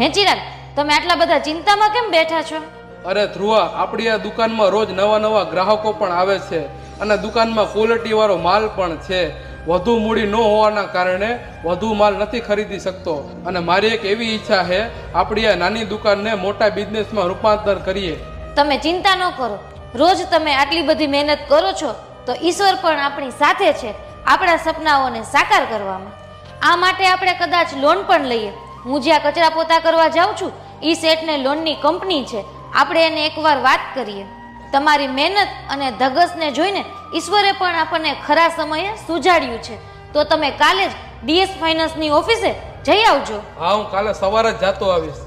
હે ચિરાગ, તમે આટલા બધા ચિંતામાં કેમ બેઠા છો? અરે ધ્રુવા, આપણી આ દુકાનમાં રોજ નવા નવા ગ્રાહકો પણ આવે છે અને દુકાનમાં ક્વોલિટી વાળો માલ પણ છે. વધુ મૂડી ન હોવાના કારણે વધુ માલ નથી ખરીદી શકતો અને મારી એક એવી ઈચ્છા છે, આપણી આ નાની દુકાનને મોટા બિઝનેસમાં રૂપાંતર કરીએ. તમે ચિંતા ન કરો. રોજ તમે આટલી બધી મહેનત કરો છો તો ઈશ્વર પણ આપણી સાથે છે આપણા સપનાઓને સાકાર કરવામાં. આ માટે આપણે કદાચ લોન પણ લઈએ. હું જ્યાં કચરા પોતા કરવા જાઉં છું એ સેટને લોનની કંપની છે, આપણે એને એકવાર વાત કરીએ. તમારી મહેનત અને ધગસને જોઈને ઈશ્વરે પણ આપણને ખરા સમયે સુજાડ્યું છે. તો તમે કાલે જ DS ફાઇનાન્સની ઓફિસે જઈ આવજો. હા, હું કાલે સવારે જ જાતો આવીશ.